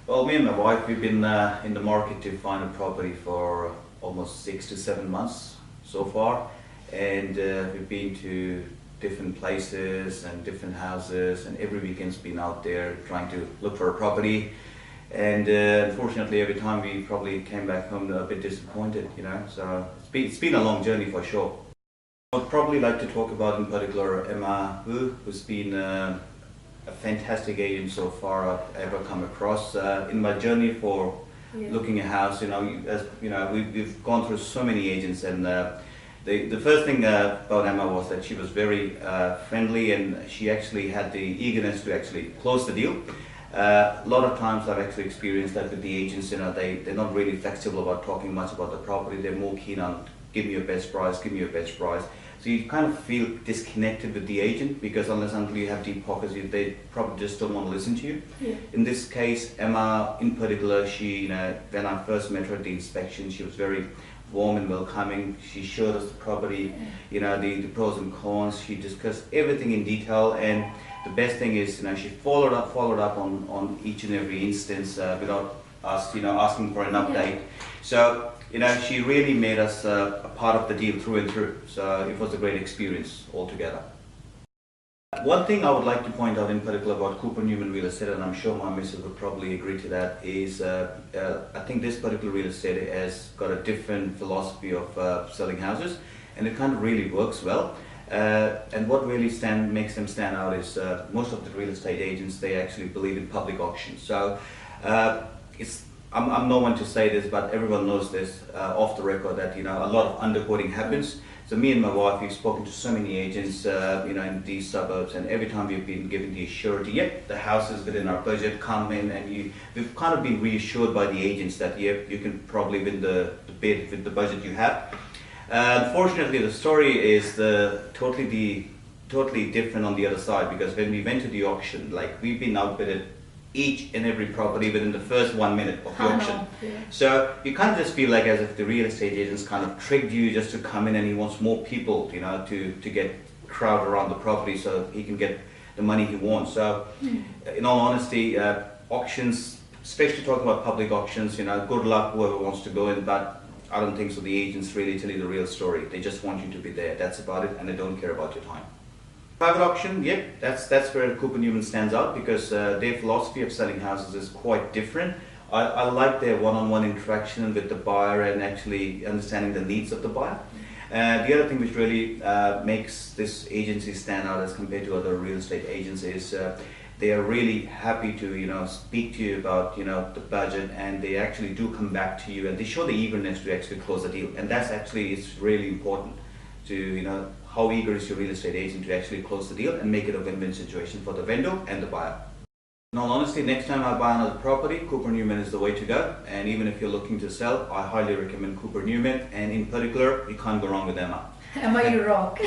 Well, me and my wife, we've been in the market to find a property for almost 6 to 7 months so far, and we've been to different places and different houses, and every weekend's been out there trying to look for a property. And unfortunately, every time we probably came back home a bit disappointed, So it's been a long journey for sure. I'd probably like to talk about in particular Emma Wu, who's been a fantastic agent so far I've ever come across. In my journey for looking at a house, we've gone through so many agents, and the first thing about Emma was that she was very friendly, and she actually had the eagerness to actually close the deal. A lot of times I've actually experienced that with the agents, they're not really flexible about talking much about the property. They're more keen on give me your best price, give me your best price. So you kind of feel disconnected with the agent, because until you have deep pockets, they probably just don't want to listen to you. Yeah. In this case, Emma in particular, she, when I first met her at the inspection, she was very warm and welcoming. She showed us the property, the pros and cons. She discussed everything in detail, and the best thing is, she followed up on each and every instance without us, asking for an update. So, she really made us a part of the deal through and through. So it was a great experience altogether. One thing I would like to point out in particular about Cooper Newman Real Estate, and I'm sure my missus would probably agree to that, is I think this particular real estate has got a different philosophy of selling houses, and it kind of really works well. And what really makes them stand out is most of the real estate agents, they actually believe in public auctions. So I'm no one to say this, but everyone knows this off the record that a lot of underquoting happens. So me and my wife, we've spoken to so many agents, in these suburbs, and every time we've been given the surety, yep, the house is within our budget, come in, and we've kind of been reassured by the agents that yep, you can probably win the bid with the budget you have. Unfortunately, the story is totally different on the other side, because when we went to the auction, we've been outbidded each and every property within the first 1 minute of the auction. Yeah. So you kind of just feel like as if the real estate agents kind of tricked you just to come in, and he wants more people, to get crowd around the property so he can get the money he wants. So in all honesty, auctions, especially talking about public auctions, good luck whoever wants to go in, but I don't think so. The agents really tell you the real story. They just want you to be there. That's about it, and they don't care about your time. Private auction, yep, that's where Cooper Newman stands out, because their philosophy of selling houses is quite different. I like their one-on-one interaction with the buyer and actually understanding the needs of the buyer. The other thing which really makes this agency stand out as compared to other real estate agents is they are really happy to speak to you about the budget, and they actually do come back to you, and they show the eagerness to actually close the deal. And that's actually is really important to how eager is your real estate agent to actually close the deal and make it a win-win situation for the vendor and the buyer. In all honesty, next time I buy another property, Cooper Newman is the way to go. And even if you're looking to sell, I highly recommend Cooper Newman, and in particular, you can't go wrong with Emma. Emma, you rock.